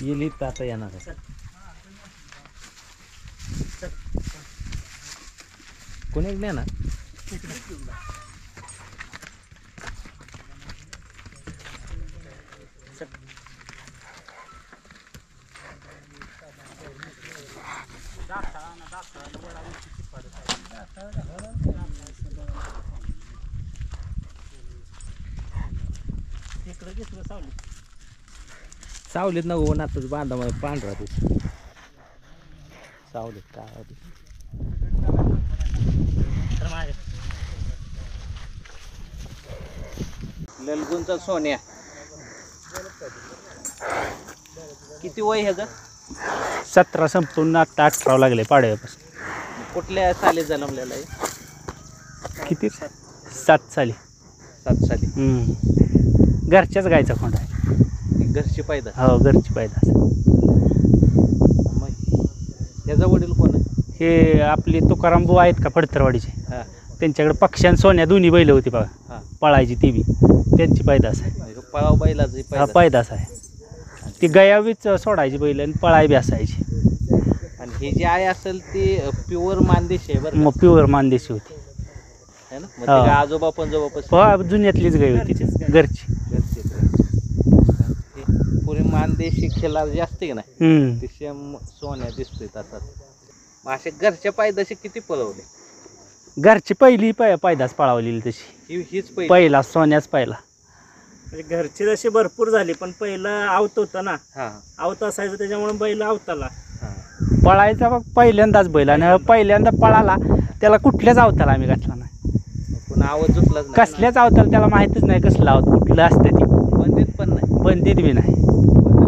येईल इथं आता येणार आहे. कोणी नाही ना सावलीत ना उन्हातच बांधा मग पांढरा ते सावलीत काय ललगुणचा सोन्या किती वय ह्याचं? 17 संपूर्ण आता 18 लागले पाडव्यापासून. कुठल्या साली जन्मलेला आहे? किती 7 साली. 7 साली. घरच्याच गायचा खोंड आहे. घरची पायदा? हो घरची पायदा. मग त्याचा वडील कोण आहे? हे आपले तुकाराम भाऊ आहेत का फडतरवाडीचे, हां त्यांच्याकडे पक्ष्यान सोन्या दोन्ही बैल होती बघा. हां पळायची ती बी त्यांची पैदास आहे. पळाव बैलाची हा पैदास आहे. ती गयावीच सोडायची बैल आणि पळाय बी असायची. आणि ही जी आई असेल ती प्युअर मानदेशी आहे बरं मग प्युअर मानदेशी होती है ना. मग ती काय आजोबा पंजोबा हो जुन्यातलीच गाय होती ती घरची. पुरी मानदेशी खिलार जी असते की नाही ती सेम सोन्या दिसतोय तसाच. मग असे घरच्या पायदाशी किती पळवले? घरची पहिली पैदास पळावलेली तशी हीच पहिला सोन्याच पहिला. म्हणजे घरची जशी भरपूर झाली पण पहिलं आवत होतं ना. हां आवत असायचं त्याच्यामुळे बैल आवताला हां पळायचा बघ पहिल्यांदाच बैल आणि पहिल्यांदा पळाला त्याला कुठल्याच अवताला आम्ही घातला नाही. पुन्हा आवाज झुकलाच नाही? कसल्याच अवताला त्याला माहितच नाही कसला आवत कुठलं असतं ती. बंदीत पण नाही? बंदीत बी नाही,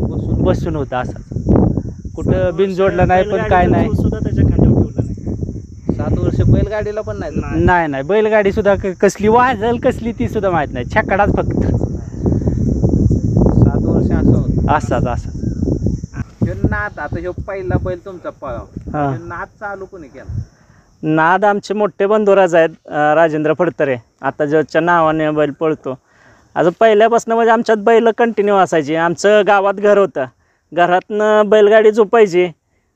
बसून बसून होता असाच. कुठं बिन जोडलं नाही पण काय नाही. सुद्धा त्याच्या खांद्यावर ठेवलं नाही. 7 वर्ष बैलगाडीला पण नाही? नाही नाही बैलगाडी सुद्धा कसली वाजल कसली ती सुद्धा माहित नाही. छकडाच फक्त 7 वर्ष असं होतं? असाच असा. ह्यो नाद आता ह्यो पहिला बैल तुमचा पळाव, हा. ह्यो नाद चालू कोणी केला? नाद आमचे मोठे बंधुराज आहेत राजेंद्र फडतरे. आता ज्याच्या नावाने बैल पळतो. अजून पहिल्यापासून म्हणजे आमच्यात बैल कंटिन्यू असायची. आमचं गावात घर होतं, घरातनं बैलगाडी झोपायची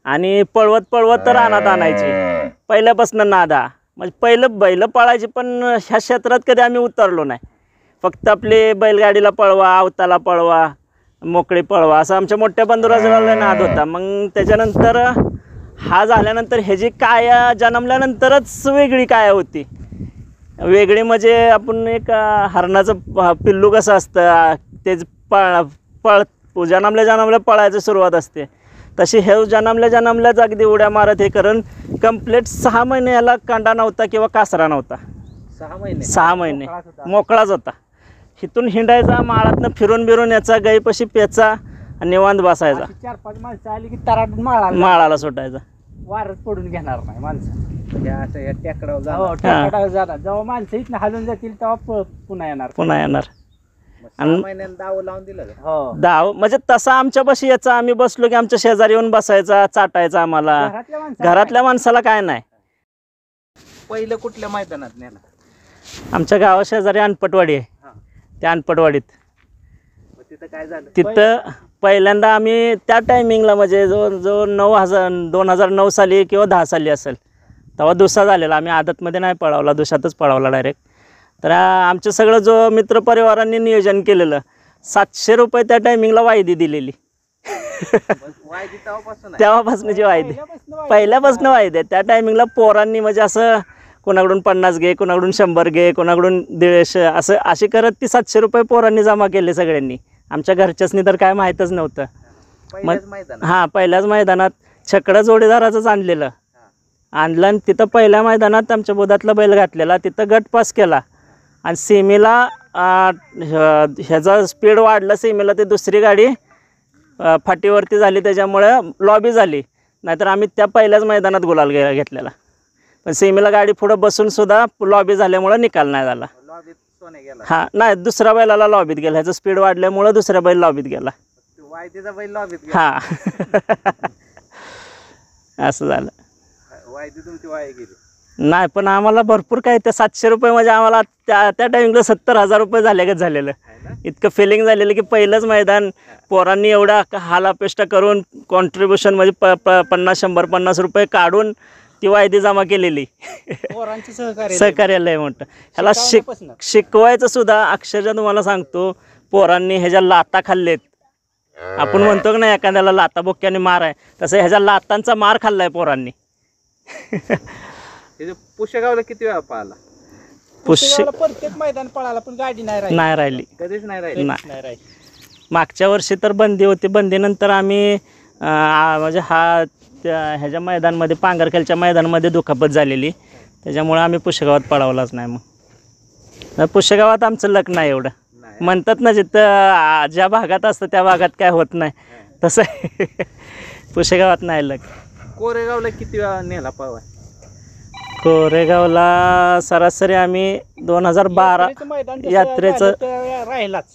आणि पळवत पळवत रानात आणायची. पहिल्यापासून नादा म्हणजे पहिलं बैल पळायची पण ह्या क्षेत्रात कधी आम्ही उतरलो नाही. फक्त आपले बैलगाडीला पळवा, अवताला पळवा, मोकळी पळवा असं आमच्या मोठ्या बंधुराजाला नाद होता. मग त्याच्यानंतर हा झाल्यानंतर ह्याची काया जन्मल्यानंतरच वेगळी काया होती. वेगळी म्हणजे आपण एक हरणाचं पिल्लू कसं असतं तेच जन्मल्या पळायची सुरुवात असते, तशी हे जन्मल्याच अगदी उड्या मारत हे करून कंप्लीट 6 महिने याला कांडा नव्हता किंवा कासरा नव्हता. 6 महिने मोकळाच होता. इथून हिंडायचा, माळातनं फिरून बिरून याचा, गाईपाशी प्याचा आणि निवांत बसायचा. 4-5 माणसं आली की तराट माळाला सुटायचा. वारच पडून घेणार नाही माणसं. या टेकडावर जाणार जेव्हा माणसं इथनं हलून जातील तेव्हा पुन्हा येणार. आणि महिन्यानं दाव लावून दिलं का? दाव म्हणजे तसा आमच्यापाशी याचा आम्ही बसलो की आमच्या शेजारी येऊन बसायचा, चाटायचा आम्हाला. घरातल्या माणसाला काय नाही. पहिलं कुठल्या मैदानात नेला? आमच्या गावा शेजारी अनपटवाडी आहे, त्या अनपटवाडीत. तिथं काय झालं? तिथं पहिल्यांदा आम्ही त्या टायमिंगला म्हणजे जो 2009 साली किंवा 10 साली असेल तेव्हा दुसरा झालेला. आम्ही आदतमध्ये नाही पळवला, दुसऱ्यातच पळवला डायरेक्ट. तर आमचं सगळं जो मित्रपरिवारांनी नियोजन केलेलं 700 रुपये त्या टायमिंगला वायदी दिलेली. तेव्हापासूनची वायदी, पहिल्यापासून वायदी. त्या टायमिंगला पोरांनी म्हणजे असं कोणाकडून 50 घे, कोणाकडून 100 घे, कोणाकडून 150 असे करत ती 700 रुपये पोरांनी जमा केले सगळ्यांनी. आमच्या घरच्यासनी तर काय माहीतच नव्हतं. हां पहिल्याच मैदानात छकडं जोडीदाराचंच आणलं आणि तिथं पहिल्या मैदानात आमच्या बोधातला बैल घातलेला. तिथं गट पास केला आणि सेमीला ह्याचा स्पीड वाढला. सेमीला ते दुसरी गाडी फाटीवरती झाली त्याच्यामुळे लॉबी झाली. नाहीतर आम्ही त्या पहिल्याच मैदानात गुलाल घेतलेला. पण सेमीला गाडी पुढं बसून सुद्धा लॉबी झाल्यामुळं निकाल नाही झाला. हां नाही दुसऱ्या बैलाला लॉबीत गेला. ह्याचं स्पीड वाढल्यामुळं दुसऱ्या बैल लॉबीत गेला. हां असं झालं. वायदी तुमची वाया गेली. नाही, पण आम्हाला भरपूर काय ते 700 रुपये म्हणजे आम्हाला त्या टाइमला 70,000 रुपये झाल्यागत झालेलं. इतकं फिलिंग झालेलं की पहिलंच मैदान पोरांनी एवढा हालापेष्टा करून कॉन्ट्रीब्युशन म्हणजे 50 रुपये काढून ती वायदी जमा केलेली. सहकार्य लय मोठं. ह्याला शिकवायचं सुद्धा अक्षरशः तुम्हाला सांगतो, पोरांनी ह्याच्या लाता खाल्लेत. आपण म्हणतो की नाही एखाद्याला लाता बोक्याने मार आहे, तसं ह्याच्या लातांचा मार खाल्लाय पोरांनी. पुशेगावला किती वेळा पाहिला? प्रत्येक मैदान पळाला पण गाडी नाही राहिली, कधीच नाही राहिली. नाही. मागच्या वर्षी तर बंदी होती, बंदीनंतर आम्ही म्हणजे ह्याच्या मैदानमध्ये पांगरखेलच्या मैदानामध्ये दुखापत झालेली, त्याच्यामुळे आम्ही पुशेगावात पळवलाच नाही. मग पुशेगावात आमचं लक नाही एवढं. म्हणतात ना जिथं ज्या भागात असतं त्या भागात काय होत नाही, तसं पुशेगावात नाही लक. कोरेगावला किती वेळा नेला पळवा? कोरेगावला सरासरी आम्ही 2012 यात्रेचं राहिलाच.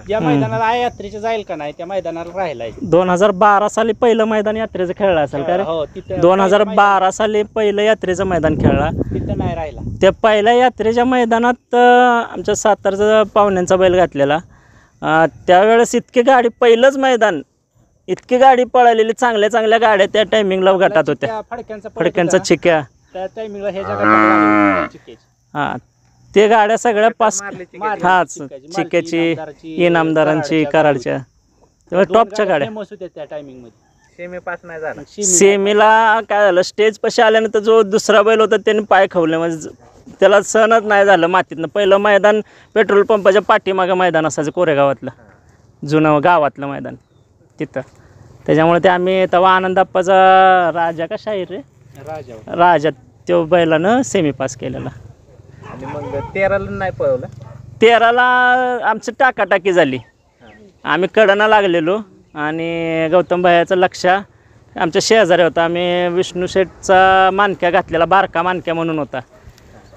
ज्या मैदानाला यात्रेचं जाईल का नाही त्या मैदानाला राहिलाय. 2012 साली पहिलं मैदान यात्रेचं खेळलं असेल का रे? 2012 साली पहिलं यात्रेचं मैदान खेळला, तिथं नाही राहिला. त्या पहिल्या यात्रेच्या मैदानात आमच्या सातारचा पाहुण्यांचा बैल घातलेला. त्यावेळेस इतकी गाडी, पहिलंच मैदान, इतकी गाडी पळालेली, चांगल्या चांगल्या गाड्या त्या टायमिंगला गटात होत्या. फडक्यांचा चिक्या, हां, ते गाड्या सगळ्या पास, हाच चिक्याची, इनामदारांची, कराडच्या, टॉपच्या गाड्या. त्या टायमिंग मध्ये सेमी पास नाही झाला. सेमीला काय झालं, स्टेज पाशी आल्यानंतर जो दुसरा बैल होता त्याने पाय खवले, म्हणजे त्याला सहनच नाही झालं मातीतनं. पहिलं मैदान पेट्रोल पंपाच्या पाठीमागं मैदान असायचं कोरेगावातलं, जुनं गावातलं मैदान तिथं. त्याच्यामुळे ते आम्ही तेव्हा आनंदाप्पाचा राजा का शाहीर रे राजा, तो बैलानं सेमी पास केलेला. आणि मग 13ला नाही पळवलं? 13ला आमची टाकाटाकी झाली. आम्ही कडना लागलेलो आणि गौतम भैयाचं लक्ष आमच्या शेजारी होता. आम्ही विष्णू शेठचा मानक्या घातलेला, बारका मानक्या म्हणून होता.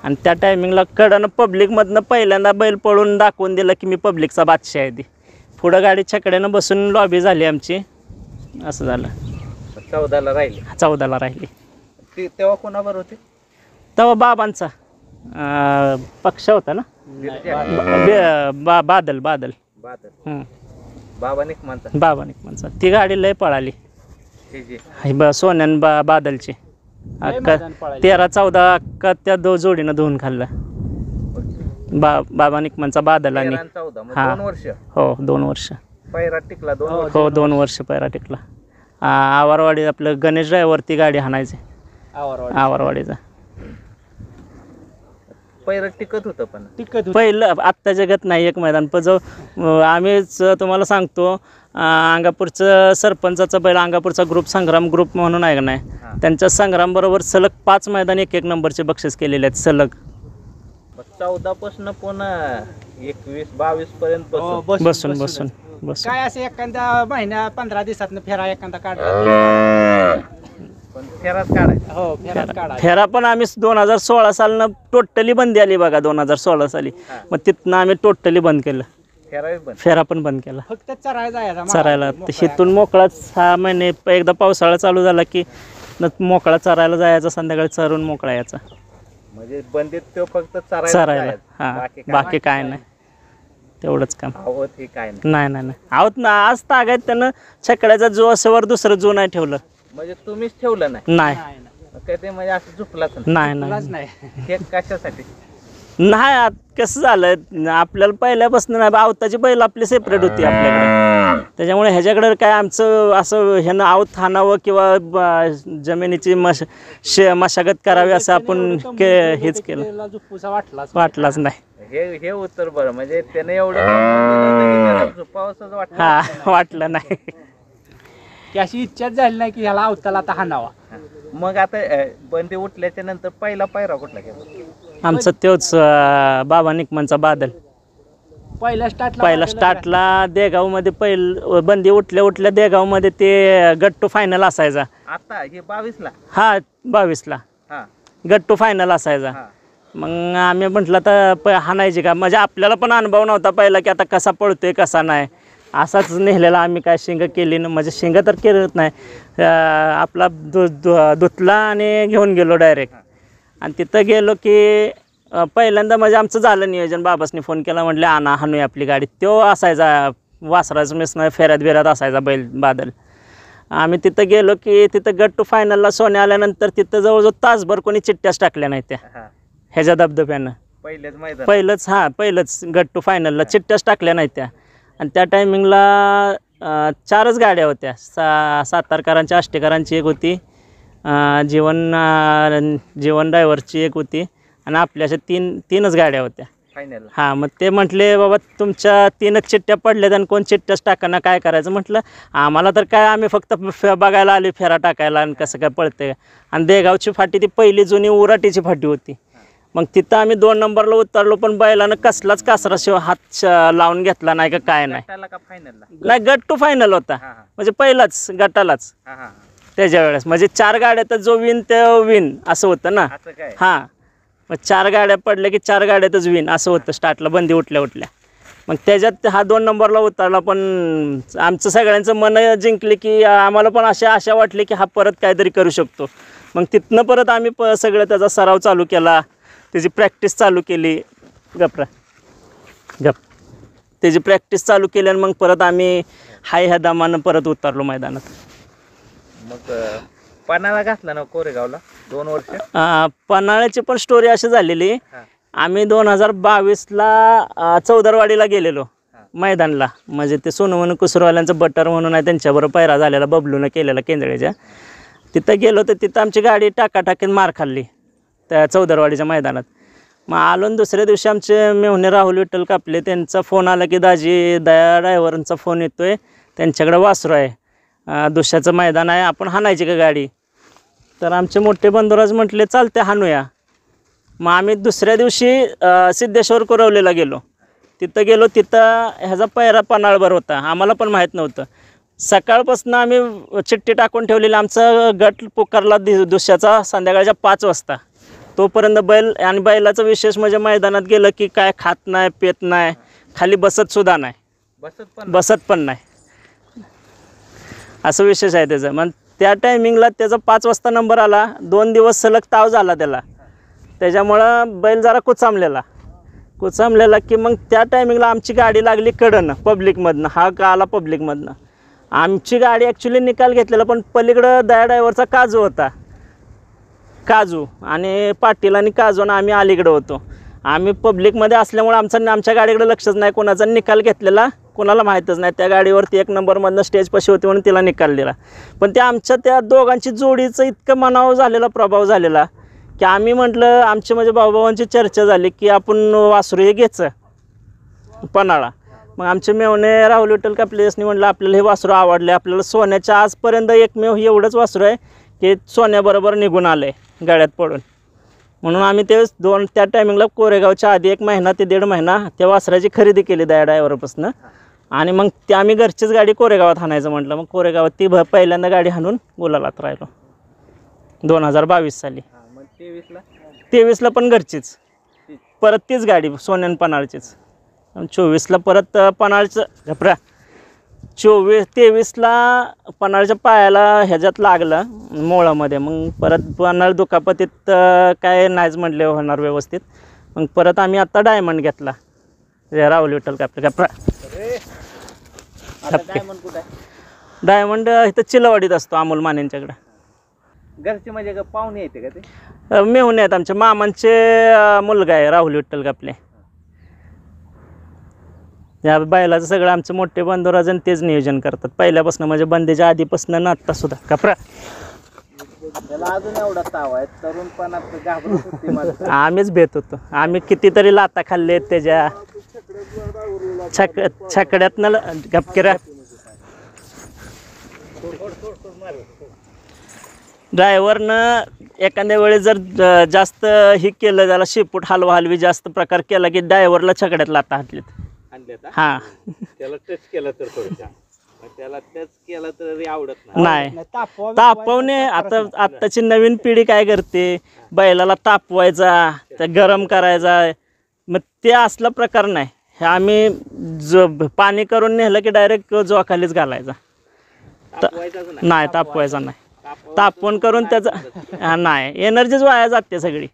आणि त्या टायमिंगला कडनं पब्लिकमधनं पहिल्यांदा बैल पळून दाखवून दिलं की मी पब्लिकचा बादशाह आहे. ती पुढं गाडी छकड्यानं बसून लॉबी झाली आमची, असं झालं. 14ला राहिली. 14ला राहिली. तेव्हा कोणाबरोबर होते? तेव्हा बाबांचा पक्ष होता ना, बादल. बाबा निकमानचा ती गाडी लय पळाली. सोन्यान बादलची 13-14 अक्का त्या जोडीनं धुवून खाल्लं. बाबा निकमानचा बादल आणि 2 वर्ष. हो 2 वर्ष पैरा टिकला. 2 वर्ष पैरा टिकला. आवारवाडी आपलं गणेश ड्रायव्हरती गाडी हाणायची, आवारवाडीचा. पैरा टिकत होतं, पण पहिलं आत्ता जगत नाही एक मैदान. पण जो आम्हीच तुम्हाला सांगतो, अंगापूरचं सरपंचाचा बैल, अंगापूरचा ग्रुप, संग्राम ग्रुप म्हणून आहे का नाही, त्यांच्या संग्राम बरोबर सलग 5 मैदान 1-1 नंबरचे बक्षीस केलेले आहेत सलग. 14 पासून पुन्हा 21-22 पर्यंत बसून काय असं एखाद्या महिन्या 15 दिवसात फेरा एखादा काढला, पण फेराच काढायचा. हो फेराच काढा. फेरा पण आम्ही 2016 सालनं टोटली बंदी आली बघा. 2016 साली मग तिथनं आम्ही टोटली बंद केलं. फेरा पण बंद केला. फक्त चरायला हिथून मोकळा 6 महिने, एकदा पावसाळा चालू झाला की मोकळा चरायला जायचा, संध्याकाळी चरून मोकळा यायचा. म्हणजे बंदीत तो फक्त चरायला. हा, बाकी काय नाही, तेवढंच काम. नाही आहोत ना. आज तागायत त्यानं छकड्याचा जो असेवर दुसरं जो नाही ठेवलं. म्हणजे तुम्हीच ठेवलं नाही. ते म्हणजे असं झुकलाच नाही. हे कशासाठी नाही? कसं झालं, आपल्याला पहिल्यापासून नाही, आवताची बैल आपली सेपरेट होती आपल्याकडे. त्याच्यामुळे ह्याच्याकडे काय आमचं असं ह्यानं आवत हाणावं किंवा जमिनीची मशागत करावी असं आपण हेच केलं, वाटलाच नाही. हे उत्तर बरं. म्हणजे त्याने एवढं वाटलं नाही की अशी इच्छाच झाली नाही की ह्याला अवताला आता हाणावा. मग आता बंदी उठल्याच्या नंतर पहिला पायरा कुठला केला? आमचं तोच बाबा निकमानचा बादल. पहिला स्टार्टला देगावमध्ये बंदी उठल्या देगावमध्ये ते गट टू फायनल असायचा. आता हे 22ला? हा 22ला गट टू फायनल असायचा. मग आम्ही म्हटलं तर हाणायची का, म्हणजे आपल्याला पण अनुभव नव्हता पहिला की आता कसा पळतोय कसा नाही. असाच नेलेला आम्ही, काय शिंग केली ना, म्हणजे शिंग तर केलंच नाही. आपला धुतला आणि घेऊन गेलो डायरेक्ट. आणि तिथं गेलो की पहिल्यांदा म्हणजे आमचं झालं नियोजन. बाबासनी फोन केला, म्हटले आणा हाणूया आपली गाडी. तो असायचा वासराचं मिसनं फेऱ्यात बिऱ्यात असायचा बैल बादल. आम्ही तिथं गेलो की तिथं गट टू फायनलला सोने आल्यानंतर तिथं जवळजवळ तासभर कोणी चिठ्ठ्याच टाकल्या नाही त्या ह्याच्या धबधब्यानं. पहिलंच गट टू फायनलला चिठ्ठ्याच टाकल्या नाही त्या. आणि त्या टायमिंगला 4च गाड्या होत्या. सातारकरांच्या आष्टेकरांची एक होती, जीवन ड्रायव्हरची एक होती आणि आपल्या अशा तीनच गाड्या होत्या फायनल. हां, मग ते म्हटले बाबा तुमच्या 3च चिठ्ठ्या पडल्यात आणि कोण चिठ्ठ्याच टाकाना, काय करायचं. म्हटलं आम्हाला तर काय, आम्ही फक्त बघायला आले फेरा टाकायला आणि कसं काय पळते. आणि देगावची फाटी ती पहिली जुनी उराटीची फाटी होती. मग तिथं आम्ही 2 नंबरला उतरलो, पण बैलानं कसलाच कासरा शिवाय हात लावून घेतला नाही का काय नाही. नाही, गट टू फायनल होता म्हणजे पहिलाच गटालाच त्याच्या वेळेस. म्हणजे 4 गाड्यात जो विन ते विन असं होतं ना. हां, मग 4 गाड्या पडल्या की 4 गाड्यातच विन असं होतं स्टार्टला, बंदी उठल्या. मग त्याच्यात हा 2 नंबरला उतरला. पण आमचं सगळ्यांचं मन जिंकले की आम्हाला पण आशा वाटली की हा परत काहीतरी करू शकतो. मग तिथनं परत आम्ही सगळं त्याचा सराव चालू केला, त्याची प्रॅक्टिस चालू केली. गप त्याची प्रॅक्टिस चालू केली आणि मग परत आम्ही ह्या दमानं परत उतरलो मैदानात. मग पन्हाळा घातला ना कोरेगावला 2 वर्ष. पन्हाळ्याची पण स्टोरी अशी झालेली. आम्ही 2022ला चौदरवाडीला गेलेलो मैदानला. म्हणजे ते सोनवण कुसरवाल्यांचं बटर म्हणून आहे, त्यांच्याबरोबर पैरा झालेला, बबलूनं केलेला केंद्रेच्या. तिथं गेलो तर तिथं आमची गाडी टाकाटाकीत मार खाल्ली त्या चौदरवाडीच्या मैदानात. मग आलो आणि दुसऱ्या दिवशी आमचे मेहुणे राहुल विठ्ठल कापले, त्यांचा फोन आला की दाजी दया ड्रायव्हरांचा फोन येतोय, त्यांच्याकडे वासरू आहे, दुसऱ्याचं मैदान आहे, आपण हाणायची का गाडी. तर आमचे मोठे बंधुराज म्हटले चालते हाणूया. मग आम्ही दुसऱ्या दिवशी सिद्धेश्वर कुरवलेला गेलो. तिथं ह्याचा पैरा पन्हाळभर होता, आम्हाला पण माहीत नव्हतं. सकाळपासून आम्ही चिठ्ठी टाकून ठेवलेली. आमचा गट पुकारला दुसऱ्याचा संध्याकाळच्या 5 वाजता. तोपर्यंत बैल, आणि बैलाचं विशेष म्हणजे मैदानात गेलं की काय खात नाही, पेत नाही, खाली बसतसुद्धा नाही, बसत पण नाही, असं विशेष आहे त्याचं. मग त्या टायमिंगला त्याचा 5 वाजता नंबर आला. 2 दिवस सलग ताव झाला त्याला, त्याच्यामुळं बैल जरा कुचामलेला की मग त्या टायमिंगला आमची गाडी लागली कडनं पब्लिकमधनं. हा का आला पब्लिकमधनं. आमची गाडी ॲक्च्युली निकाल घेतलेला, पण पलीकडं दया ड्रायव्हरचा काजू होता, काजू आणि पाटील आणि काजू, आणि आम्ही अलीकडं होतो. आम्ही पब्लिकमध्ये असल्यामुळे आमच्या गाडीकडे लक्षच नाही. कोणाचा निकाल घेतलेला कोणाला माहीतच नाही. त्या गाडीवरती 1 नंबरमधनं स्टेजपाशी होती म्हणून तिला निकाल दिला. पण त्या आमच्या त्या दोघांची जोडीचं इतकं मनावर झालेला, प्रभाव झालेला की आम्ही म्हटलं, आमची म्हणजे भाऊभावांची चर्चा झाली की आपण वासरू हे घ्यायचं पन्हाळा. मग आमचे मेवणे राहुल विठ्ठल कापलेसनी म्हटलं आपल्याला हे वासरू आवडले, आपल्याला सोन्याच्या आजपर्यंत एकमेव एवढंच वासरू आहे की सोन्याबरोबर निघून आलं आहे गाड्यात पडून. म्हणून आम्ही त्या टायमिंगला कोरेगावच्या आधी 1 महिना ते 1.5 महिना त्या वासराची खरेदी केली दया ड्रायव्हरपासून. आणि मग ते आम्ही घरचीच गाडी कोरेगावात हाणायचं म्हटलं. मग कोरेगावात ती पहिल्यांदा गाडी हाणून गुलालात राहिलो 2022 साली. 23ला पण घरचीच, परत तीच गाडी सोन्यान पन्हाळचीच. 24ला परत पन्हाळचं 23ला पन्हाळच्या पायाला ह्याच्यात लागलं मोळामध्ये. मग परत पन्हाळ दुखापतीत काय नाहीच म्हटले होणार व्यवस्थित. मग परत आम्ही आत्ता डायमंड घेतला राहुल विठ्ठल कापले. डायमंड इथं चिलवाडीत असतो अमोल मानेंच्याकडे. घरचे म्हणजे पाहुणे येते का ते? मेहुणे आहेत, आमच्या मामांचे मुलगा आहे राहुल विठ्ठल कापले. या बैलाचं सगळं आमचे मोठे बंधुराज तेच नियोजन करतात पहिल्यापासून, म्हणजे बंदीच्या आधीपासून ना आत्ता सुद्धा. कपरा त्याला अजून एवढा ताव आहे, तरुणपणात घाबरत होती. आम्हीच भेट होतो. आम्ही कितीतरी लाता खाल्ले त्याच्या छकड्यातनं गपकिरा. ड्रायव्हरनं एखाद्या वेळेस जर जास्त ही केलं, त्याला शेपूट हलवी जास्त प्रकार केला की ड्रायव्हरला छकड्यात लाता हातलीत. हां, त्याला टच केला तर त्याला टच केला तरी आवडत नाही. तापवणे आत्ताची नवीन पिढी काय करते, बैलाला तापवायचा, त्या गरम करायचा, मग ते असला प्रकार नाही. हे आम्ही पाणी करून नेलं की डायरेक्ट जोखालीच घालायचा. नाही, तापवायचा नाही. तापवण करून त्याचा नाही, एनर्जीच वाया जाते सगळी.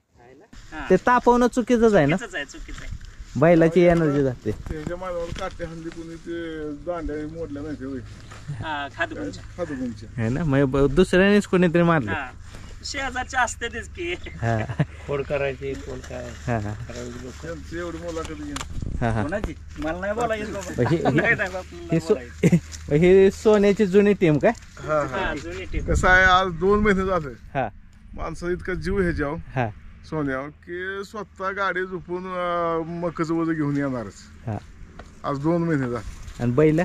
ते तापवणं चुकीचंच आहे ना, चुकीचं आहे, चुकीचं आहे. बैलाची एनर्जी जाते. त्यांच्या माझ्यावर काटे हल्ली कोणी ते दांड्या मोडल्या नाही ते खादुकुंच्या. खादुकुंच्या. है ना, मग दुसऱ्यानेच कोणीतरी मारलं. हा. शेजारचे असते तेच की हा फोड करायची कोण काय हा हा त्यांची एवढी मुलाखत घेऊन हा हा. कोणाची मला नाही बोलायचं बाबा. ही- ही- नाही बाबा, आपल्याला ही बोलायचं. ही सोन्याची जुनी टीम काय? हा हा हा, जुनी team. कसं आहे आज 2 महिने झाले हा माणसं इतका जीव ह्याच्यावर हा सोन्यावर की स्वतः गाडी झोपून मकाचं वजन घेऊन येणारच. हा. आज 2 महिने झाले. आणि बैल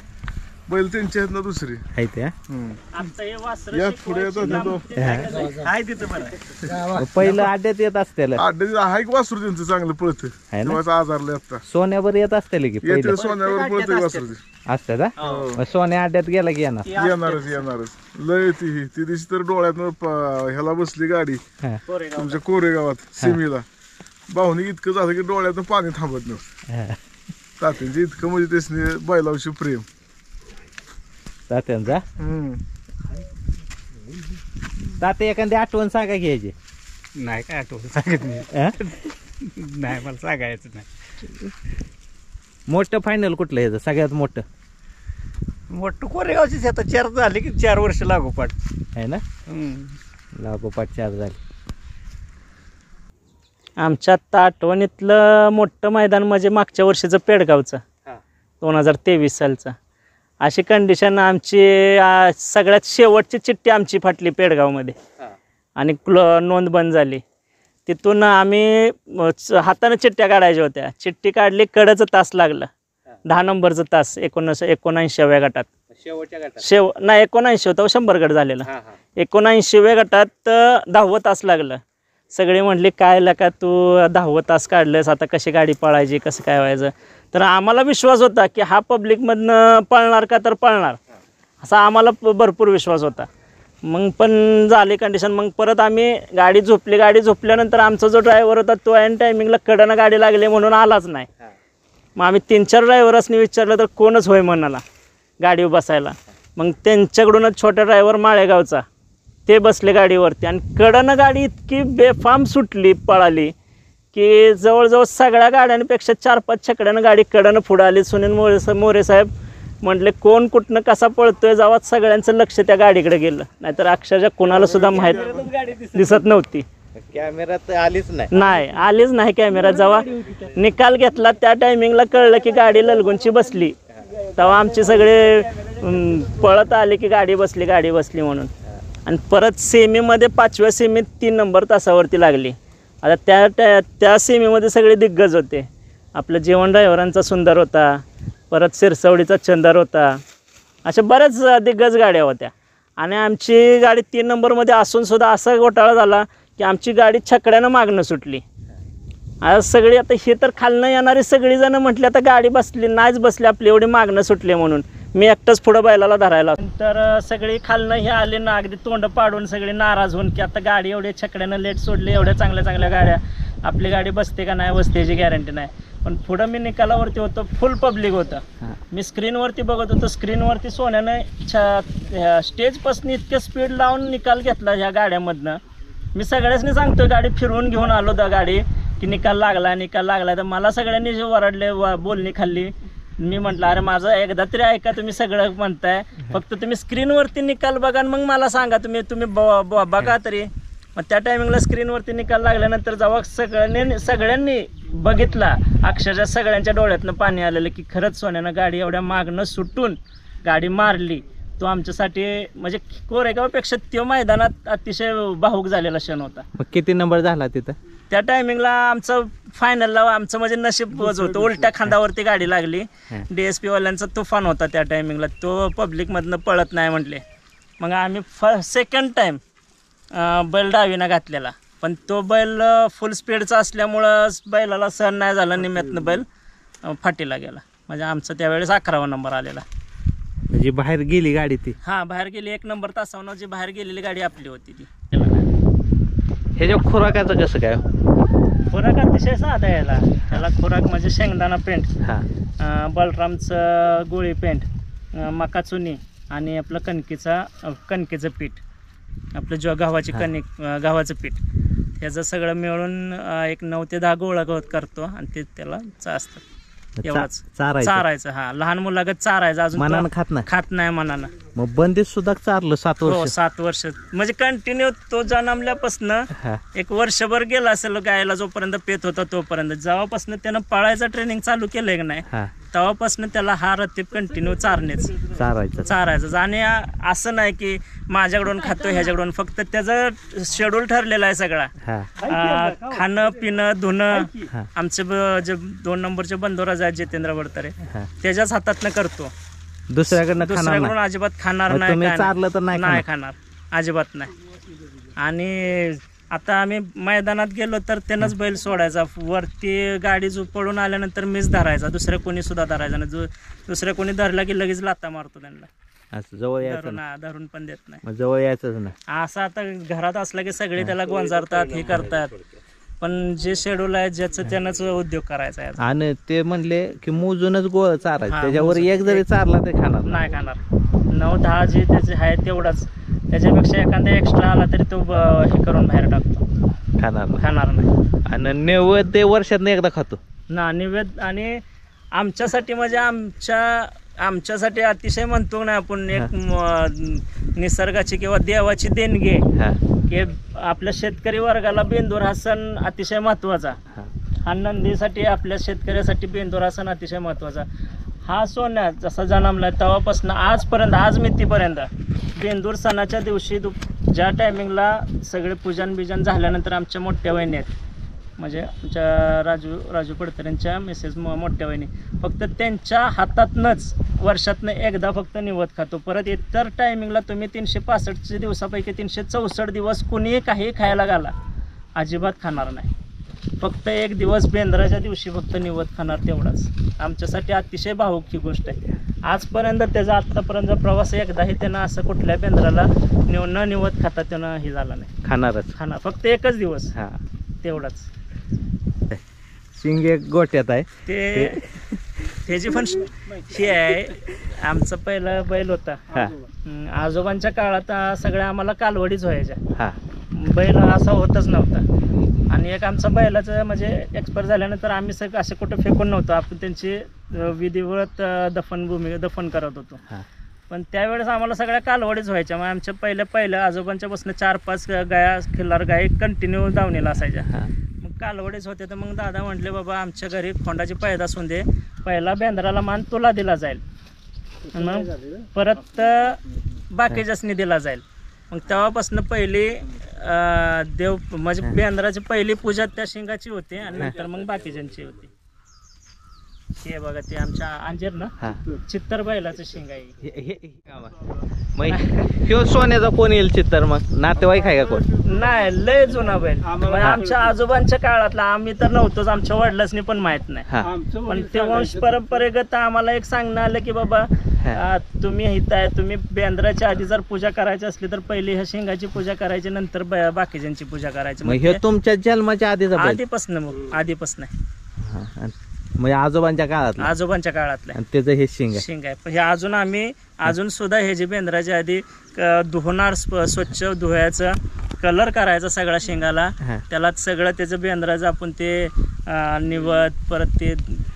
बैल त्यांच्या आहेत ना दुसरी. आहे ते. आता हे वासरं यात पुढे शिकवायची येतात ना तो. काम आहे तिथं बरं. पहिलं अड्ड्यात येत असतील आड्डे आहे की वासरू त्यांचं चांगलं पळतं. आहे ना? तेव्हाच आजारले आता सोन्यावर येत असतील की येते पहिलं सोन्यावर पळते वासरू ते. असतात हा? मग सोन्या अड्ड्यात गेला की येणार. येणारच लय ती दिवशी तर डोळ्यात ह्याला बसली गाडी हा कोरेगाव. तुमच्या कोरेगावात सिमीला. भावनी इतकं झालं की डोळ्यातून पाणी थांबत नव्हतं. हा. तात्यांचे इतकं म्हणजे त्यासनी बैलावशी प्रेम. तात्यांचा ताते एखादी आठवण सांगा घ्यायची. नाही काय आठवण सांगत नाही. हा? नाही मला सांगायचं नाही. मोठं फायनल कुठलं ह्याचं सगळ्यात मोठं मोठं कोरेगावचीच आता 4 झाले की 4 वर्ष लागोपाठ. आहे ना, लागोपाठ 4 झाले. आमच्या आता आठवणीतलं मोठं मैदान म्हणजे मागच्या वर्षीचं पेडगावचं 2023 सालचं. अशी कंडिशन आमची सगळ्यात शेवटची चिठ्ठी आमची फाटली पेडगावमध्ये आणि नोंद बंद झाली. तिथून आम्ही हाताने चिठ्ठ्या काढायच्या होत्या. चिठ्ठी काढली, कडचं तास लागलं, 10 नंबरचं तास 79व्या गटात. शेवटच्या गटात नाही 79 होता, 100 गट झालेला. 79व्या गटात 10वं तास लागलं. सगळे म्हटले काय लका तू 10वं तास काढलंस, आता कशी गाडी पळायची, कसं काय व्हायचं. तर आम्हाला विश्वास होता की हा पब्लिकमधनं पळणार का तर पळणार, असा आम्हाला भरपूर विश्वास होता. मग पण झाली कंडिशन. मग परत आम्ही गाडी झोपल्यानंतर आमचा जो ड्रायव्हर होता तो ऐन टायमिंगला कडनं गाडी लागली म्हणून आलाच नाही. मग आम्ही 3-4 ड्रायव्हर्सनी विचारलं तर कोणच होय म्हणाला गाडीवर बसायला. मग त्यांच्याकडूनच छोटा ड्रायव्हर माळेगावचा ते बसले गाडीवरती आणि कडनं गाडी इतकी बेफाम सुटली पळाली की जवळजवळ सगळ्या गाड्यांपेक्षा 4-5 छकड्यानं गाडी कडनं पुढं आली. सुनील मोरे साहेब म्हटले कोण कुठनं कसा पळतोय, जेव्हा सगळ्यांचं लक्ष त्या गाडीकडे गेलं. नाहीतर अक्षरशः कोणाला सुद्धा माहीत दिसत नव्हती. कॅमेऱ्यात आलीच नाही. नाही आलीच नाही कॅमेरा. जेव्हा निकाल घेतला त्या टायमिंगला कळलं की गाडी ललगुंची बसली, तेव्हा आमचे सगळे पळत आले की गाडी बसली म्हणून. आणि परत सेमीमध्ये 5व्या सेमीत 3 नंबर तासावरती लागली. आता त्या सेमीमध्ये सगळे दिग्गज होते. आपलं जेवण ड्रायव्हरांचा सुंदर होता, परत सिरसवडीचा चंदर होता, अशा बऱ्याच दिग्गज गाड्या होत्या. आणि आमची गाडी 3 नंबरमध्ये असून सुद्धा असा घोटाळा झाला की आमची गाडी छकड्यानं मागणं सुटली. आज सगळी आता हे तर खालनं येणारी सगळीजणं म्हटली आता गाडी नाहीच बसली आपली, एवढी मागणं सुटली म्हणून. मी एकटाच पुढं बैलाला धरायला. तर सगळी खालनं हे आले ना, अगदी तोंड पाडून सगळी नाराज होऊन की आता गाडी एवढी छकड्यानं लेट सोडली, एवढ्या चांगल्या गाड्या, आपली गाडी बसते का नाही बसते याची गॅरंटी नाही. पण पुढं मी निकालावरती होतो, फुल पब्लिक होतं. मी स्क्रीनवरती बघत होतो, स्क्रीनवरती सोन्यानं स्टेजपासून इतके स्पीड लावून निकाल घेतला ह्या गाड्यामधनं. मी सगळ्यांनी सांगतोय, गाडी फिरवून घेऊन आलो त्या गाडी की निकाल लागला. तर मला सगळ्यांनी जे वरडले, बोलणी खाल्ली. मी म्हटलं अरे माझं एकदा तरी ऐका, तुम्ही सगळं म्हणताय, फक्त तुम्ही स्क्रीनवरती निकाल बघा आणि मग मला सांगा, तुम्ही बघा तरी. मग त्या टायमिंगला स्क्रीनवरती निकाल लागल्यानंतर जेव्हा सगळ्यांनी बघितला, अक्षरशः सगळ्यांच्या डोळ्यातनं पाणी आलेलं की खरंच सोन्यानं गाडी एवढ्या मागणं सुटून गाडी मारली. तो आमच्यासाठी म्हणजे कोरेगावपेक्षा तो मैदानात अतिशय भावूक झालेला क्षण होता. मग किती नंबर झाला तिथं? त्या टायमिंगला आमचं फायनलला आमचं म्हणजे नशीबच होतं, उलट्या खांदावरती गाडी लागली. DSP वाल्यांचा तुफान होता त्या टायमिंगला, तो पब्लिकमधनं पळत नाही म्हटले. मग आम्ही सेकंड टाईम बैल डावीनं घातलेला, पण तो बैल फुल स्पीडचा असल्यामुळं बैलाला सहन नाही झालं, निम्यातनं बैल फाटीला गेला. म्हणजे आमचं त्यावेळेस 11वा नंबर आलेला. म्हणजे बाहेर गेली गाडी ती? हां, बाहेर गेली. 1 नंबर तासावनं जी बाहेर गेलेली गाडी आपली होती ती. ह्याच्या खुराकाचं कसं काय? खुराक अतिशय साधा यायला. त्याला खुराक म्हणजे शेंगदाणा पेंट, बलरामचं गोळी पेंट, मका चुनी आणि आपलं कणकेचं पीठ, आपलं गव्हाची गव्हाचं पीठ, ह्याचं सगळं मिळून एक 9 ते 10 गोळा गवत करतो आणि ते त्याला असतं एवढंच चारायचं. हा लहान मुलागत चारायचं. अजून मनानं तो खात नाही. खात नाही मनानं. मग बंदिस्त सुद्धा चारलं 7 हो वर्ष. 7 वर्ष म्हणजे कंटिन्यू तो जन्मल्यापासून हा. एक वर्षभर गेला असेल गायला जोपर्यंत पेत होता तोपर्यंत. जेव्हापासून त्यानं पळायचं ट्रेनिंग चालू केलंय की नाही हा तेव्हापासून त्याला हा रतीब कंटिन्यू चारायचं. चारायचं. आणि असं नाही की माझ्याकडून खातो ह्याच्याकडून, फक्त त्याचं शेड्यूल ठरलेलं आहे सगळा. खाणं पिणं धुणं. आमचे जे 2 नंबरचे बंधुराज आहेत जितेंद्र बडतरे त्याच्याच हातातनं करतो. दुसऱ्याकडून अजिबात खाणार नाही. चारलं तर नाही खाणार अजिबात नाही. आणि आता आम्ही मैदानात गेलो तर त्यानंच बैल सोडायचा. वरती गाडी पळून आल्यानंतर मीच धरायचा, दुसऱ्या कोणी सुद्धा धरायचा नाही. दुसऱ्या कोणी धरला की लगेच लाथा मारतो त्यांना. असं जवळ यायचं धरून पण देत नाही. मग जवळ यायचंच नाही. असं आता घरात असला की सगळे त्याला गोंजारतात हे करतात. पण जे शेड्यूल आहे ज्याचं त्यानंच उद्योग करायचा आहे. आणि ते म्हणले की मोजूनच गोळ चारायचं. त्याच्यावर एक जरी चारला ते खाणार नाही खाणार. 9-10 जे त्याचे आहे तेवढाच. त्याच्यापेक्षा एखादा एक्स्ट्रा आला तरी तो हे करून बाहेर टाकतो. खाणार नाही. आणि नैवेद्य वर्षात एकदा खातो ना नैवेद्य. आणि आमच्यासाठी म्हणजे आमच्यासाठी अतिशय म्हणतो ना आपण एक निसर्गाची किंवा देवाची देणगी की आपल्या शेतकरी वर्गाला बेंदूर हा सण अतिशय महत्वाचा. हा नंदीसाठी आपल्या शेतकऱ्यासाठी बेंदूर हा सण अतिशय महत्वाचा. हा सोन्या जसा जन्मला तेव्हापासून आजपर्यंत आज मितीपर्यंत बेंदूर सणाच्या दिवशी ज्या टायमिंगला सगळे पूजन बिजन झाल्यानंतर आमच्या मोठ्या वहिनी आहेत म्हणजे आमच्या राजू पडतऱ्यांच्या मिसेस मोठ्या वहिनी फक्त त्यांच्या हातातनंच वर्षातनं एकदा फक्त निवद खातो. परत इतर टायमिंगला तुम्ही 365 दिवसापैकी 364 दिवस कुणीही काही खायला घाला अजिबात खाणार नाही. फक्त एक दिवस बेंद्राच्या दिवशी फक्त निवद खाणार तेवढाच. आमच्यासाठी अतिशय भावुक ही गोष्ट आहे. आजपर्यंत त्याचा आत्तापर्यंत प्रवास एकदाही त्यानं असं कुठल्या बेंद्राला न निवद खाता त्यानं हे झाला नाही. खाणार फक्त एकच दिवस तेवढाच. शिंग एक गोट्यात आहे त्याची पण हे आहे. आमचा पहिला बैल होता. आजोबांच्या काळात सगळ्या आम्हाला कालवडीच व्हायच्या. बैल असा होतच नव्हता. आणि एक आमचा बैलाचं म्हणजे एक्सपायर झाल्यानंतर आम्ही सगळं असं कुठं फेकून नव्हतो. आपण त्यांची विधिवत दफन करत होतो. पण त्यावेळेस आम्हाला सगळ्या कालवडीच व्हायच्या. मग आमच्या पहिल्या आजोबांच्यापासून 4-5 गाया खिल्लार गाय कंटिन्यू दावणीला असायच्या. मग कालवडीच होते. तर मग दादा म्हटले बाबा आमच्या घरी खोंडाची पैदास होऊन दे, पहिला बेंद्राला मान तुला दिला जाईल मग परत बाकीच्यासनी दिला जाईल. मग तेव्हापासून पहिली देव म्हणजे बेंद्राची पहिली पूजा त्या शिंगाची होती आणि नंतर मग बाकीच्यांची होती. हे बघा ते आमच्या अंजीर ना चित्तर बैलाचं शिंग आहे. मग सोन्याचा कोण येईल चित्तर? मग नातेवाईक आहे का कोण? नाही लय जुना बैल. आमच्या आजोबांच्या काळातला. आम्ही तर नव्हतोच, आमच्या वडिलांनी पण माहित नाही. पण ते वंश परंपरेगत आम्हाला एक सांगणं आलं की बाबा तुम्ही इथं आहे, तुम्ही बेंद्राच्या आधी जर पूजा करायची असली तर पहिली ह्या शिंगाची पूजा करायची, नंतर बाकीच्यांची पूजा करायची. मग तुमच्या जन्माच्या आधीपासून म्हणजे आजोबांच्या काळातलं त्याचं हे शिंग आहे. हे अजून सुद्धा हे जे बेंद्राच्या आधी धुणार, स्वच्छ धुवायचं, कलर करायचा सगळ्या शिंगाला. त्याला सगळं त्याचं बेंद्राचं आपण ते निवद परत ते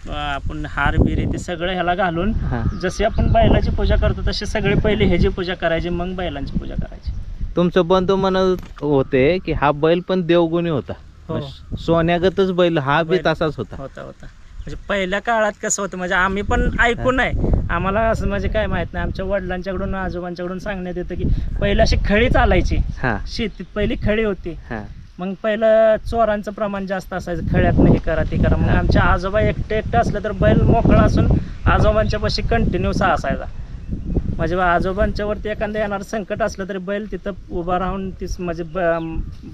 आपण हार बिरी ते सगळं ह्याला घालून जशी आपण बैलाची पूजा करतो तशी सगळे पहिले ह्याची पूजा करायची, मग बैलांची पूजा करायची. तुमचं बंधू म्हणत होते की हा बैल पण देवगुणी होता. सोन्यागतच बैल हा बी तसाच होता. म्हणजे पहिल्या काळात कसं होतं म्हणजे आम्ही पण ऐकून आहे, आम्हाला असं म्हणजे काय माहित नाही. आमच्या वडिलांच्याकडून आजोबांच्याकडून सांगण्यात येतं की पहिलं अशी खळी चालायची शेतीत, पहिली खळी होती. मग पहिलं चोरांचं प्रमाण जास्त असायचं, खळ्यातनं हे करा ते करा. मग आमच्या आजोबा एकटं असलं तर बैल मोकळा असून आजोबांच्या पाशी कंटिन्यू असायचा. म्हणजे आजोबांच्यावरती एखादं येणार संकट असलं तरी बैल तिथं उभा राहून तीच म्हणजे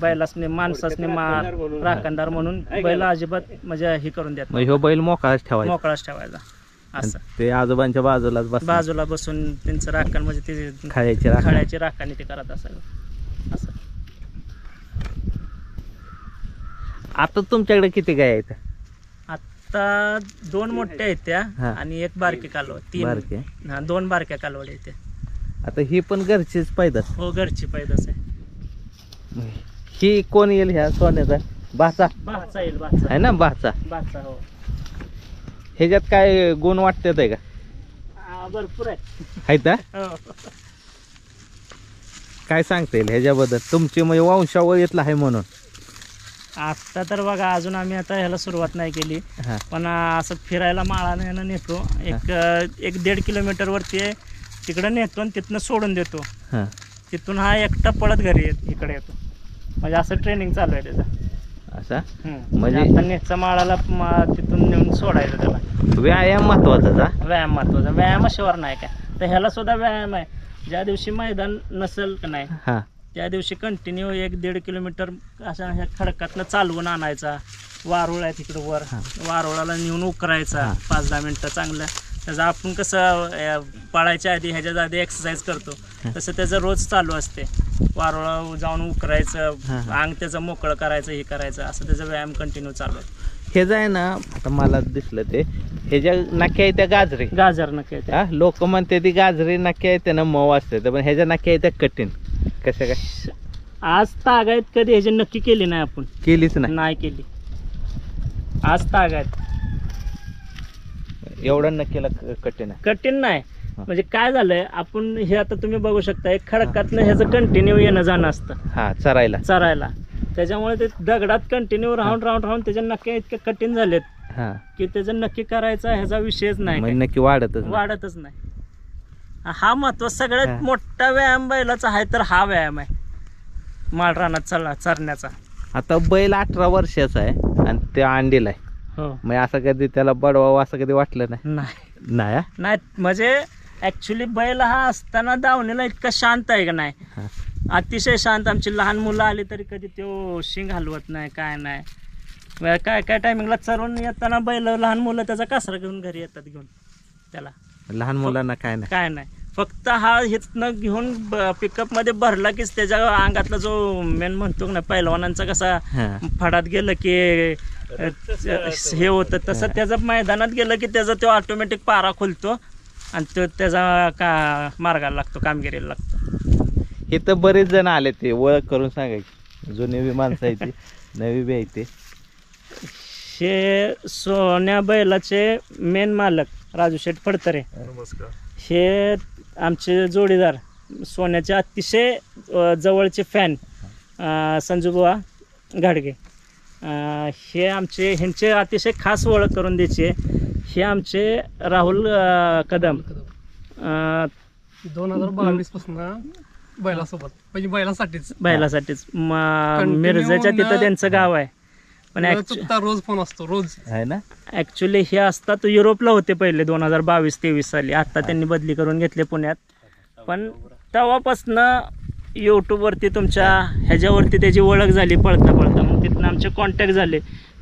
बैलासने माणसासने राखणदार म्हणून बैल अजिबात म्हणजे हे करून देत. बैल मोकळाच ठेवायचा असं. ते आजोबांच्या बाजूला बसून त्यांचं राखण म्हणजे ते खळ्याची राखण ते करत असायचं असं. आता तुमच्याकडे किती गाय आहेत? आता 2 मोठ्या आहेत त्या आणि एक बारकी कालवड. 2 बारक्या कालवडी आहेत. आता ही पण घरचीच पैदास? हो घरची पैदास आहे. ही कोण येईल ह्या सोन्याचा भाचा भाचा येईल, भाचा आहे ना, भाचा. भाचा हो. ह्याच्यात काय गुण वाटतात आहे का? भरपूर आहे. आहेत ना? हो. काय सांगता येईल ह्याच्याबद्दल? तुमची म्हणजे वंशावळीतलं आहे म्हणून. आता तर बघा अजून आम्ही आता ह्याला सुरुवात नाही केली, हा पण असं फिरायला माळानं नेतो. एक 1.5 किलोमीटरवरती तिकडं नेतो आणि तिथनं सोडून देतो. हा तिथून हा एकटा पळत घरी इकडे येतो. म्हणजे असं ट्रेनिंग चालू आहे त्याचं. असा म्हणजे म्हणजे आता नेचा माळाला तिथून नेऊन सोडायचं त्याला. व्यायाम महत्वाचा. व्यायाम महत्वाचा, व्यायामाशिवाय नाही काय. तर ह्याला सुद्धा व्यायाम आहे. ज्या दिवशी मैदान नसेल का नाही हा त्या दिवशी कंटिन्यू 1-1.5 किलोमीटर अशा ह्या खडकातनं चालवून आणायचा. वारुळ आहे तिकडं वर, वारुळाला नेऊन उकरायचा 5-10 मिनटं चांगलं. त्याचं आपण कसं पळायच्या आधी ह्याच्या आधी एक्सरसाइज करतो तसं त्याचं रोज चालू असते. वारुळा जाऊन उकरायचं, अंग त्याचं मोकळं करायचं, हे करायचं, असं त्याचा व्यायाम कंटिन्यू चालू आहे. हे जे आहे ना, आता मला दिसलं ते ह्याच्या नक्की आहे त्या गाजरे. गाजर नक्की आहे ते. हा लोक म्हणते ती गाजरी नक्की आहे त्यानं मऊ असते, पण ह्याच्या नक्की आहे त्या कठीण. कसं काय? आज तागायत कधी ह्याची नक्की केली नाही आपण. केलीच नाही. नाही केली. आज तागायत एवढं नक्कीला कठीण आहे. कठीण नाही. म्हणजे काय झालंय, आपण हे आता तुम्ही बघू शकता एक खडकातनं ह्याचं कंटिन्यू येणं जाणं असतं हा चरायला. त्याच्यामुळे ते दगडात कंटिन्यू राहून त्याच्या नक्की इतके कठीण झालेत हा की त्याचं नक्की करायचा ह्याचा विषयच नाही म्हणजे काय. नक्की वाढतच नाही. वाढतच नाही. हा सगळ्यात मोठा व्यायाम बैलाचा आहे तर हा व्यायाम आहे माळ रानात चरण्याचा. आता बैल 18 वर्षाचा आहे आणि ते अंडीला आहे. हो. मग असं कधी त्याला बडवावं असं कधी वाटलं नाही? नाही नाही म्हणजे ऍक्च्युली बैल हा असताना दावणीला इतका शांत आहे का नाही, अतिशय शांत. आमची लहान मुलं आली तरी कधी तो शिंग हलवत नाही, काय नाही. काय टायमिंगला चरून येताना बैल लहान मुलं त्याचा कासरा घेऊन घरी येतात घेऊन त्याला. लहान मुलांना काय नाही. फक्त हा हिथनं घेऊन पिकअप मध्ये भरला की त्याच्या अंगातला जो मेन म्हणतो ना पहिलवानांचा कसा फडात गेलं की हे होतं तसं त्याचं मैदानात गेलं की त्याचा तो ऑटोमॅटिक पारा खुलतो आणि तो त्याचा मार्गाला लागतो, कामगिरीला लागतो. हे तर बरेच जण आले, ते ओळख करून सांगायची. जुनी बी माणसं आहे ती, नवी बी आहे ते. हे सोन्या बैलाचे मेन मालक राजू शेठ फडतरे. नमस्कार. हे आमचे जोडीदार, सोन्याचे अतिशय जवळचे फॅन संजूबुवा घाडगे. हे ह्यांचे अतिशय खास ओळख करून द्यायची. हे आमचे राहुल कदम 2022 पासून बैलासोबत म्हणजे बैलासाठीच मिरजेच्या तिथं त्यांचं गाव आहे. पण रोज फोन असतो रोज आहे ना. ऍक्च्युली हे असतात युरोपला होते पहिले 2022-23 साली. आता त्यांनी बदली करून घेतले पुण्यात. पण तेव्हापासनं यूट्यूबवरती तुमच्या ह्याच्यावरती त्याची ओळख झाली पळता मग तिथनं आमचे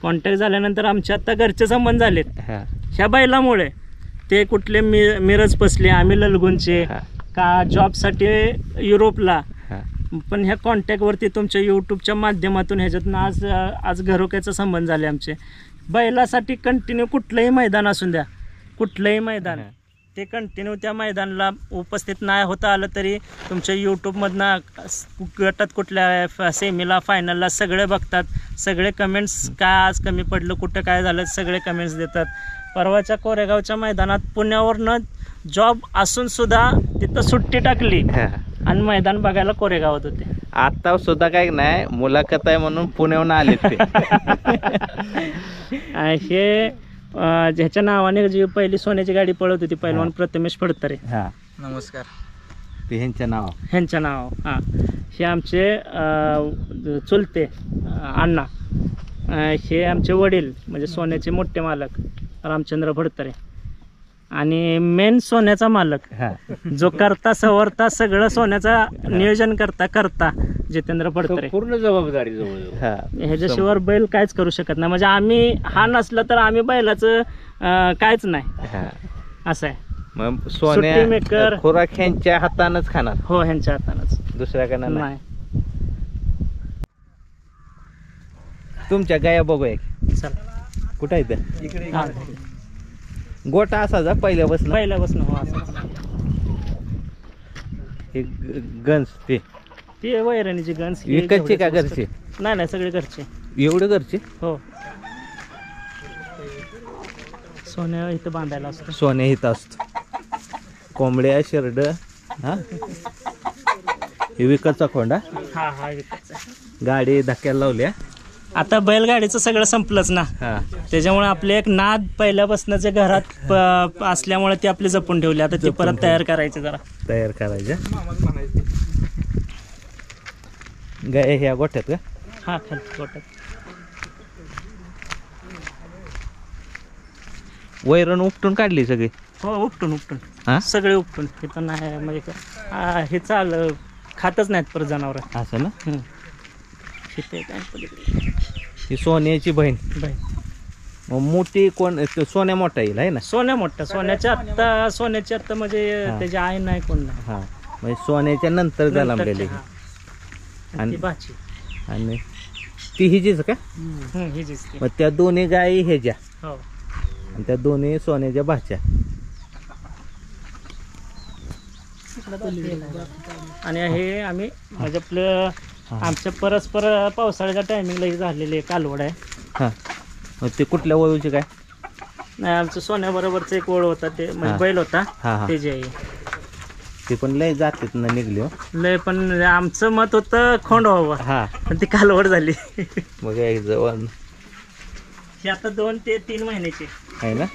कॉन्टॅक्ट झाल्यानंतर आमचे आता घरचे संबंध झालेत ह्या बैलामुळे. ते कुठले मिरज पसले, आम्ही ललगुणचे का जॉबसाठी युरोपला, पण ह्या कॉन्टॅक्टवरती तुमच्या यूट्यूबच्या माध्यमातून ह्याच्यातून आज घरोक्याचा संबंध झाले आमचे. बैलासाठी कंटिन्यू कुठलंही मैदान असून द्या, कुठलंही मैदान ते कंटिन्यू त्या मैदानाला उपस्थित नाही होता आलं तरी तुमच्या यूट्यूबमधनं गटात कुठल्या सेमीला फायनलला सगळे बघतात. सगळे कमेंट्स काय आज कमी पडलं, कुठं काय झालं, सगळे कमेंट्स देतात. परवाच्या कोरेगावच्या मैदानात पुण्यावरनं जॉब असून सुद्धा तिथं सुट्टी टाकली आणि मैदान बघायला कोरेगावात होते. आता सुद्धा काही नाही, मुलाखत आहे म्हणून पुण्याहून आले ते. हे ज्याच्या नावाने जी पहिली सोन्याची गाडी पळत होती पहिलवान प्रथमेश फडतरे. नमस्कार. ते ह्यांच्या नाव हां. हे आमचे चुलते अण्णा. हे आमचे वडील म्हणजे सोन्याचे मोठे मालक रामचंद्र फडतरे. आणि मेन सोन्याचा मालक जो करता सवरता सगळं सोन्याचा नियोजन करता जितेंद्र फडतरे. पूर्ण जबाबदारी जवळ. ह्याच्याशिवाय बैल काहीच करू शकत नाही. म्हणजे आम्ही हा नसलं तर आम्ही बैलाचं काहीच नाही असं आहे. मग सुट्टी मेकर खुराक ह्यांच्या हातानच खाणार. हो, ह्यांच्या हातानच, दुसऱ्याकडे नाही. तुमच्या गाया बघूया चला कुठं आहे त्या? गोटा असाचा पहिल्यापासून हो असं. हे गन्स ते वैरणीची गन्स विकतची का घरची? नाही नाही सगळे घरचे. एवढे घरचे? हो. सोन्या इथं बांधायला असतो. सोन्या इथं असतो. कोंबड्या शेरड हा हे विकतचा खोंडा. हा हा विकायचा. गाडी धक्क्याला लावल्या. आता बैलगाडीचं सगळं संपलंच ना. हा त्याच्यामुळे आपले एक नाद पहिल्यापासून जे घरात असल्यामुळे ते आपले जपून ठेवले. आता ते परत तयार करायचे जरा. तयार करायच्या. गाय ह्या गोठ्यात का? हा खाली गोट्यात. वैरण उपटून काढली सगळी? हो उपटून उपटून हा सगळे उपटून. हे तर नाही म्हणजे हे खातच नाहीत परत जनावर. असं ना. काय पलीकडे ही सोन्याची बहीण. बाई मग मोठी कोण? सोन्या मोठा येईल आहे ना. सोन्या मोठा. सोन्याची आत्ता म्हणजे हा. त्याची आई नाही कोण नाही. हा म्हणजे सोन्याच्या नंतर जन्मलेली. हा. आणि- ती बाची. आणि ती हिजीच का? ही जीच ती. मग त्या दोन्ही गायी ह्याच्या हो आणि त्या दोन्ही सोन्याच्या भाच्या. आणि हे आम्ही म्हणजे आपलं आमच्या परस्पर पावसाळ्याच्या टायमिंगला झालेले कालवड आहे. हा मग ते कुठल्या वळूचे काय? नाही आमचं सोन्याबरोबरचं एक ओळ होता ते म्हणजे हा. बैल होता हा हा ते जे आहे. ते पण लय जातात ना निघले. लय पण आमचं मत होतं खोंड व्हावं हा पण ती कालवड झाली. मग एक जवळ ही आता 2 ते 3 महिन्याची. आहे ना.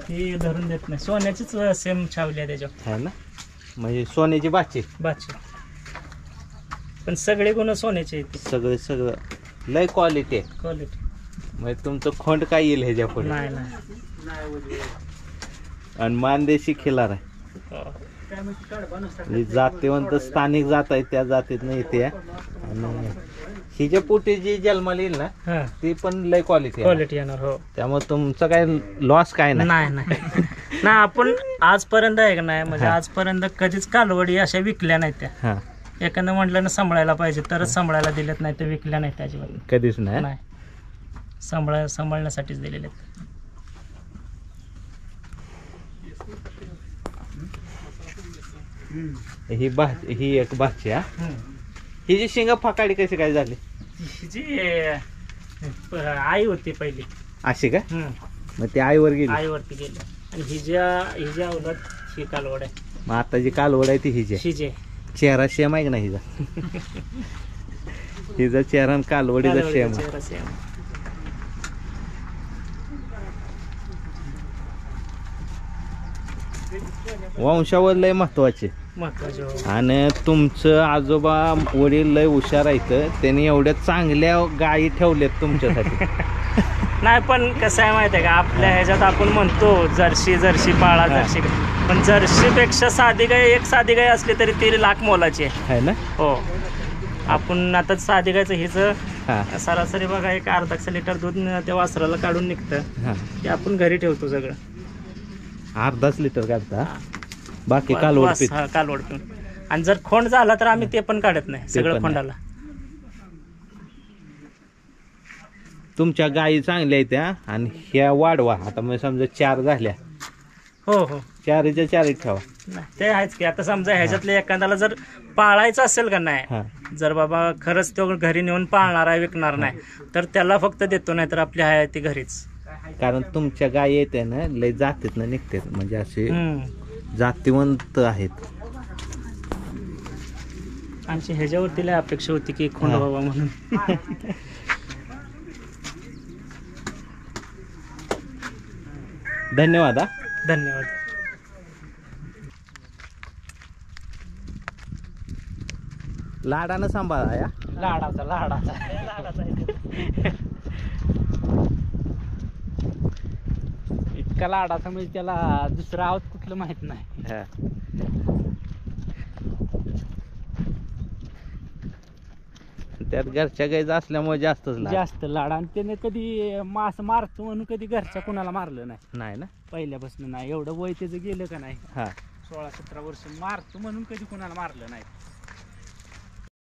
ही धरून देत नाही. सोन्याचीच सेम छावली आहे त्याच्यावर. आहे ना. म्हणजे सोन्याची बाची. बाची पण सगळे गुण सोन्याचे आहेत. सगळं सगळं लय क्वालिटी आहे. क्वालिटी म्हणजे तुमचं खोंड काय येईल ह्याच्या पुढे. नाही नाही. आणि मानदेशी खिलार आहे. हो. म्हणजे जातीवंत स्थानिक जात आहे त्या जातीतनं येते. आणि हिच्या पोटी जी जन्माला येईल ना हा ती पण लय क्वालिटी आहे. क्वालिटी येणार. हो त्यामुळे तुमचं काय लॉस काय नाही. नाही नाही ना. आपण आजपर्यंत आहे का नाही म्हणजे हा. आजपर्यंत कधीच कालवडी अशा विकल्या नाहीत त्या. हा एखादं म्हटलं ना सांभाळायला पाहिजे तरच सांभाळायला दिलेत नाही तर विकल्या नाहीत अजिबात. कधीच नाही. नाही सांभाळण्यासाठीच दिलेले आहेत. ही एक भाची. हा ही जी शिंगा फाकाडी कशी काय झाली? ही जी आई होती पहिली. अशी का? मग ती आईवर गेली. आईवरती गेली. आणि हिच्या अवलाद ही कालवड आहे. मग आता जी कालवड आहे ती हिची आहे. हिजे चेहरा सेम आहे का नाही हिचा? हिचा चेहरा आणि कालवडीचा सेम. चेहरा सेम. वंशावर लय महत्वाचे. महत्वाचे. हो. आणि तुमचं आजोबा वडील लय हुशार आहेत. त्यांनी एवढ्या चांगल्या गायी ठेवल्यात तुमच्यासाठी. नाही पण कसं आहे माहिती आहे का आपल्या ह्याच्यात आपण म्हणतो जर्सी पाळा जर्सी. पण जर्सीपेक्षा साधी गाय एक साधी गाय असली तरी ती लाख मोलाची आहे. आहे ना. हो. आपण आता साधी गायचं हिचं हा सरासरी बघा एक अर्धा लिटर दूध त्या वासराला काढून निघतं. हा ते आपण घरी ठेवतो सगळं. अर्धाच लिटर काढता. बाकी कालवड वास, पीत. हा, कालवड पिऊन. आणि जर खोंड झाला तर आम्ही ते पण काढत नाही. ते सगळं पण खोंडाला. तुमच्या गायी चांगल्या आहेत त्या. आणि ह्या वाढवा. आता मग समजा 4 झाल्या. हो हो 4च्या 4 ठेवा. नाही, ते आहेच की. आता समजा ह्याच्यातल्या एखाद्याला जर पाळायचं असेल का हा नाही जर बाबा खरंच तो घरी नेऊन पाळणार आहे विकणार नाही तर त्याला फक्त देतो. नाही तर आपली आहे ती घरीच. कारण तुमच्या गायी येते ना लय जातीत ना निघतात. म्हणजे असे हम्म. जातीवंत आहेत. आमची ह्याच्यावरती लय अपेक्षा होती की खोंड हा. व्हावा म्हणून. धन्यवाद. हा धन्यवाद. लाडानं सांभाळा. या लाडाचा इतका लाडाचा म्हणजे त्याला दुसरं आवाज कुठलं माहित नाही. हा. त्यात घरच्या गाईचा असल्यामुळे जास्तच लाड. जास्त लाड. आणि त्याने कधी मास मारतो म्हणून कधी घरच्या कुणाला मारलं नाही. नाही ना. पहिल्यापासून नाही. एवढं वय त्याचं गेलं का नाही हा 16-17 वर्ष मारतो म्हणून कधी कुणाला मारलं नाही.